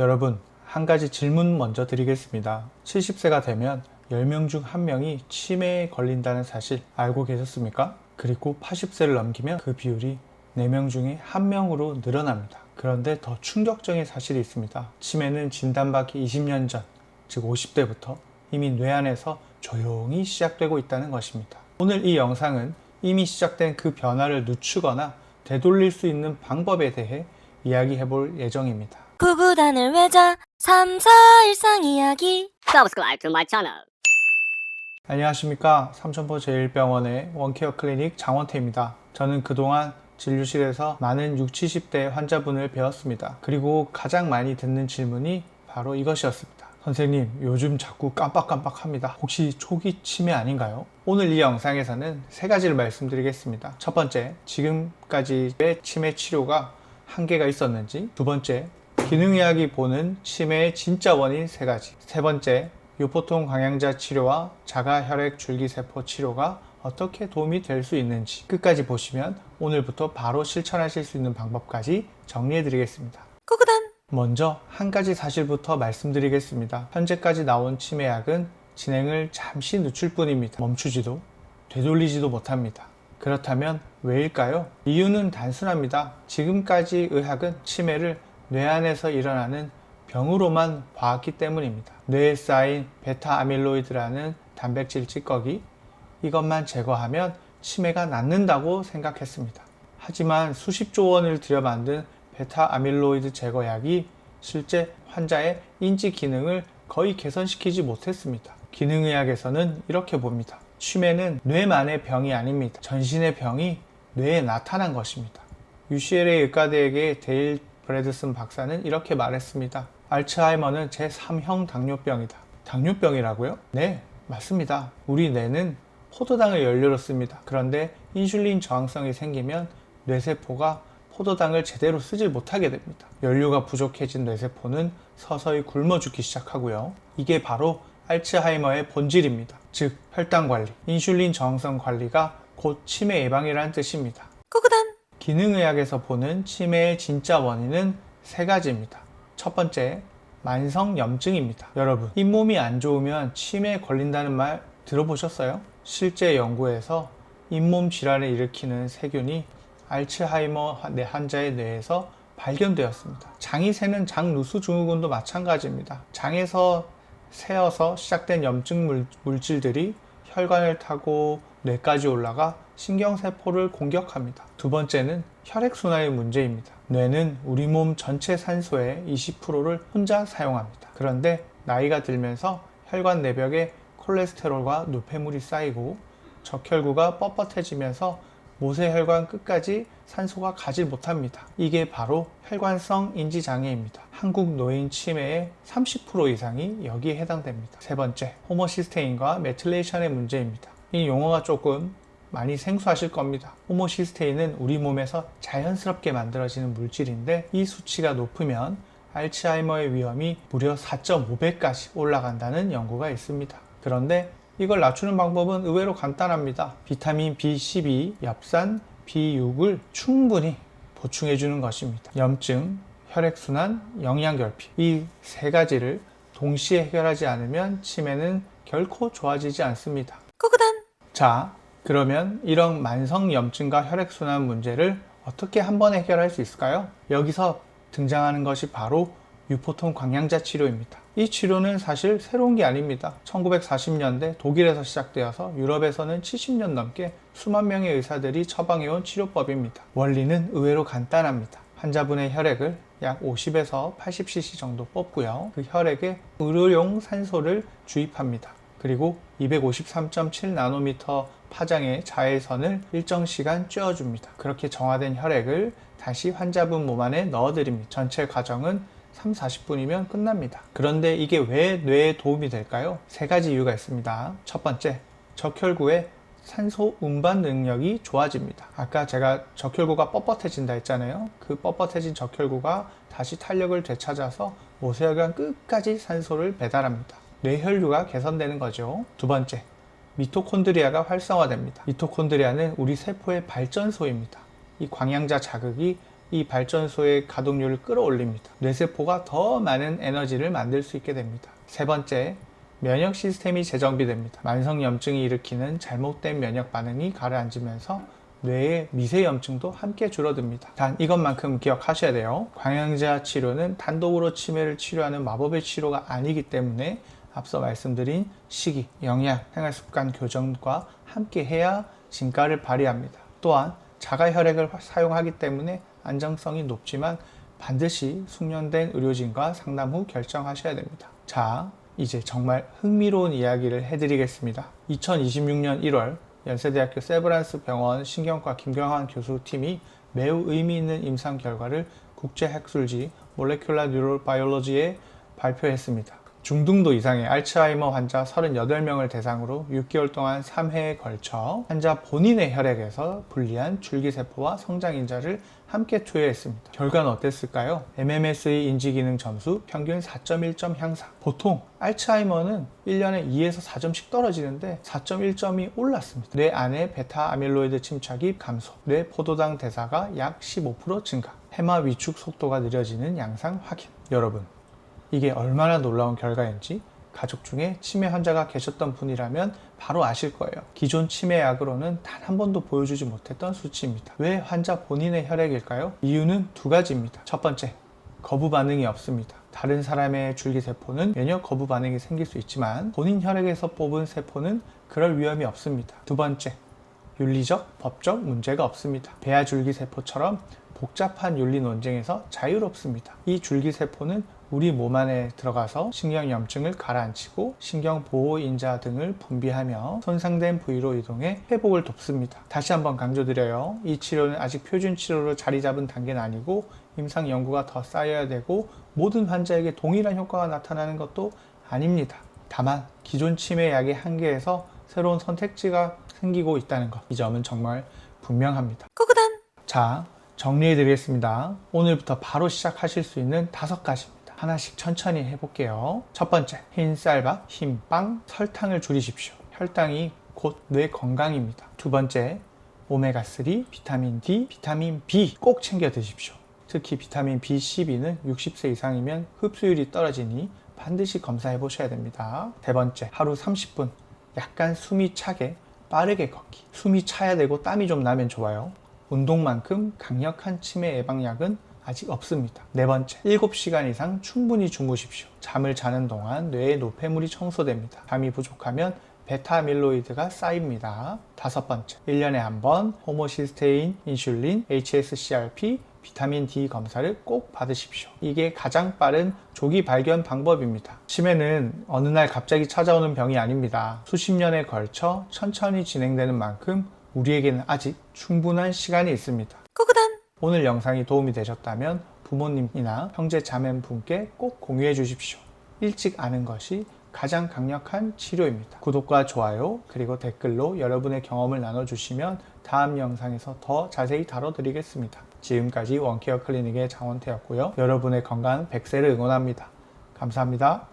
여러분, 한 가지 질문 먼저 드리겠습니다. 70세가 되면 10명 중 1명이 치매에 걸린다는 사실 알고 계셨습니까? 그리고 80세를 넘기면 그 비율이 4명 중에 1명으로 늘어납니다. 그런데 더 충격적인 사실이 있습니다. 치매는 진단받기 20년 전, 즉 50대부터 이미 뇌 안에서 조용히 시작되고 있다는 것입니다. 오늘 이 영상은 이미 시작된 그 변화를 늦추거나 되돌릴 수 있는 방법에 대해 이야기해 볼 예정입니다. 구구단을 외자 3, 4 일상 이야기 Subscribe to my channel. 안녕하십니까. 삼천포 제1병원의 원케어 클리닉 장원태입니다. 저는 그동안 진료실에서 많은 60, 70대 환자분을 배웠습니다. 그리고 가장 많이 듣는 질문이 바로 이것이었습니다. 선생님, 요즘 자꾸 깜빡깜빡합니다. 혹시 초기 치매 아닌가요? 오늘 이 영상에서는 3가지를 말씀드리겠습니다. 첫 번째, 지금까지의 치매 치료가 한계가 있었는지. 두 번째, 기능의학이 보는 치매의 진짜 원인 3가지. 세 번째, 유포통 광양자 치료와 자가혈액 줄기세포 치료가 어떻게 도움이 될 수 있는지 끝까지 보시면 오늘부터 바로 실천하실 수 있는 방법까지 정리해 드리겠습니다. 구구단 먼저 한 가지 사실부터 말씀드리겠습니다. 현재까지 나온 치매약은 진행을 잠시 늦출 뿐입니다. 멈추지도 되돌리지도 못합니다. 그렇다면 왜일까요? 이유는 단순합니다. 지금까지 의학은 치매를 뇌 안에서 일어나는 병으로만 봐왔기 때문입니다. 뇌에 쌓인 베타 아밀로이드라는 단백질 찌꺼기, 이것만 제거하면 치매가 낫는다고 생각했습니다. 하지만 수십조 원을 들여 만든 베타 아밀로이드 제거약이 실제 환자의 인지 기능을 거의 개선시키지 못했습니다. 기능의학에서는 이렇게 봅니다. 치매는 뇌만의 병이 아닙니다. 전신의 병이 뇌에 나타난 것입니다. UCLA 의과대학의 데일 브래드슨 박사는 이렇게 말했습니다. 알츠하이머는 제3형 당뇨병이다. 당뇨병이라고요? 네, 맞습니다. 우리 뇌는 포도당을 연료로 씁니다. 그런데 인슐린 저항성이 생기면 뇌세포가 포도당을 제대로 쓰질 못하게 됩니다. 연료가 부족해진 뇌세포는 서서히 굶어 죽기 시작하고요. 이게 바로 알츠하이머의 본질입니다. 즉, 혈당 관리, 인슐린 저항성 관리가 곧 치매 예방이라는 뜻입니다. 구구단 기능의학에서 보는 치매의 진짜 원인은 3가지입니다. 첫 번째, 만성염증입니다. 여러분, 잇몸이 안 좋으면 치매에 걸린다는 말 들어보셨어요? 실제 연구에서 잇몸 질환을 일으키는 세균이 알츠하이머 환자의 뇌에서 발견되었습니다. 장이 새는 장누수 증후군도 마찬가지입니다. 장에서 새어서 시작된 염증 물질들이 혈관을 타고 뇌까지 올라가 신경세포를 공격합니다. 두 번째는 혈액순환의 문제입니다. 뇌는 우리 몸 전체 산소의 20%를 혼자 사용합니다. 그런데 나이가 들면서 혈관 내벽에 콜레스테롤과 노폐물이 쌓이고 적혈구가 뻣뻣해지면서 모세혈관 끝까지 산소가 가지 못합니다. 이게 바로 혈관성 인지장애입니다. 한국 노인 치매의 30% 이상이 여기에 해당됩니다. 세 번째, 호모시스테인과 메틸레이션의 문제입니다. 이 용어가 조금 많이 생소하실 겁니다. 호모시스테인은 우리 몸에서 자연스럽게 만들어지는 물질인데 이 수치가 높으면 알츠하이머의 위험이 무려 4.5배까지 올라간다는 연구가 있습니다. 그런데 이걸 낮추는 방법은 의외로 간단합니다. 비타민 B12, 엽산, B6을 충분히 보충해 주는 것입니다. 염증, 혈액순환, 영양결핍, 이 3가지를 동시에 해결하지 않으면 치매는 결코 좋아지지 않습니다. 구구단 자, 그러면 이런 만성염증과 혈액순환 문제를 어떻게 한 번에 해결할 수 있을까요? 여기서 등장하는 것이 바로 유포통 광양자 치료입니다. 이 치료는 사실 새로운 게 아닙니다. 1940년대 독일에서 시작되어서 유럽에서는 70년 넘게 수만 명의 의사들이 처방해온 치료법입니다. 원리는 의외로 간단합니다. 환자분의 혈액을 약 50에서 80cc 정도 뽑고요. 그 혈액에 의료용 산소를 주입합니다. 그리고 253.7나노미터 파장의 자외선을 일정 시간 쬐어줍니다. 그렇게 정화된 혈액을 다시 환자분 몸 안에 넣어드립니다. 전체 과정은 3, 40분이면 끝납니다. 그런데 이게 왜 뇌에 도움이 될까요? 3가지 이유가 있습니다. 첫 번째, 적혈구의 산소 운반 능력이 좋아집니다. 아까 제가 적혈구가 뻣뻣해진다 했잖아요. 그 뻣뻣해진 적혈구가 다시 탄력을 되찾아서 모세혈관 끝까지 산소를 배달합니다. 뇌혈류가 개선되는 거죠. 두 번째, 미토콘드리아가 활성화됩니다. 미토콘드리아는 우리 세포의 발전소입니다. 이 광양자 자극이 이 발전소의 가동률을 끌어올립니다. 뇌세포가 더 많은 에너지를 만들 수 있게 됩니다. 세 번째, 면역 시스템이 재정비됩니다. 만성염증이 일으키는 잘못된 면역 반응이 가라앉으면서 뇌의 미세염증도 함께 줄어듭니다. 단 이것만큼 기억하셔야 돼요. 광양자 치료는 단독으로 치매를 치료하는 마법의 치료가 아니기 때문에 앞서 말씀드린 식이, 영양, 생활습관 교정과 함께 해야 진가를 발휘합니다. 또한 자가혈액을 사용하기 때문에 안정성이 높지만 반드시 숙련된 의료진과 상담 후 결정하셔야 됩니다. 자, 이제 정말 흥미로운 이야기를 해드리겠습니다. 2026년 1월 연세대학교 세브란스 병원 신경과 김경환 교수 팀이 매우 의미 있는 임상 결과를 국제학술지 몰레큘러 뉴로바이올로지에 발표했습니다. 중등도 이상의 알츠하이머 환자 38명을 대상으로 6개월 동안 3회에 걸쳐 환자 본인의 혈액에서 분리한 줄기세포와 성장인자를 함께 투여했습니다. 결과는 어땠을까요? MMS의 인지기능 점수 평균 4.1점 향상. 보통 알츠하이머는 1년에 2에서 4점씩 떨어지는데 4.1점이 올랐습니다. 뇌 안에 베타 아밀로이드 침착이 감소, 뇌 포도당 대사가 약 15% 증가, 해마 위축 속도가 느려지는 양상 확인. 여러분, 이게 얼마나 놀라운 결과인지 가족 중에 치매 환자가 계셨던 분이라면 바로 아실 거예요. 기존 치매약으로는 단 한 번도 보여주지 못했던 수치입니다. 왜 환자 본인의 혈액일까요? 이유는 두 가지입니다. 첫 번째, 거부 반응이 없습니다. 다른 사람의 줄기세포는 면역 거부 반응이 생길 수 있지만 본인 혈액에서 뽑은 세포는 그럴 위험이 없습니다. 두 번째, 윤리적, 법적 문제가 없습니다. 배아 줄기세포처럼 복잡한 윤리 논쟁에서 자유롭습니다. 이 줄기세포는 우리 몸 안에 들어가서 신경염증을 가라앉히고 신경보호인자 등을 분비하며 손상된 부위로 이동해 회복을 돕습니다. 다시 한번 강조드려요. 이 치료는 아직 표준 치료로 자리 잡은 단계는 아니고 임상 연구가 더 쌓여야 되고 모든 환자에게 동일한 효과가 나타나는 것도 아닙니다. 다만 기존 치매 약의 한계에서 새로운 선택지가 생기고 있다는 것, 이 점은 정말 분명합니다. 꾸구단. 자, 정리해드리겠습니다. 오늘부터 바로 시작하실 수 있는 5가지입니다. 하나씩 천천히 해볼게요. 첫 번째, 흰 쌀밥, 흰 빵, 설탕을 줄이십시오. 혈당이 곧 뇌 건강입니다. 두 번째, 오메가3, 비타민 D, 비타민 B 꼭 챙겨 드십시오. 특히 비타민 B12는 60세 이상이면 흡수율이 떨어지니 반드시 검사해 보셔야 됩니다. 세 번째, 하루 30분 약간 숨이 차게 빠르게 걷기. 숨이 차야 되고 땀이 좀 나면 좋아요. 운동만큼 강력한 치매 예방약은 아직 없습니다. 네 번째, 7시간 이상 충분히 주무십시오. 잠을 자는 동안 뇌의 노폐물이 청소됩니다. 잠이 부족하면 베타 아밀로이드가 쌓입니다. 다섯 번째, 1년에 한 번 호모시스테인, 인슐린, HSCRP, 비타민 D 검사를 꼭 받으십시오. 이게 가장 빠른 조기 발견 방법입니다. 치매는 어느 날 갑자기 찾아오는 병이 아닙니다. 수십 년에 걸쳐 천천히 진행되는 만큼 우리에게는 아직 충분한 시간이 있습니다. 꾸구단. 오늘 영상이 도움이 되셨다면 부모님이나 형제 자매분께 꼭 공유해 주십시오. 일찍 아는 것이 가장 강력한 치료입니다. 구독과 좋아요 그리고 댓글로 여러분의 경험을 나눠주시면 다음 영상에서 더 자세히 다뤄드리겠습니다. 지금까지 원케어 클리닉의 장원태였고요. 여러분의 건강 100세를 응원합니다. 감사합니다.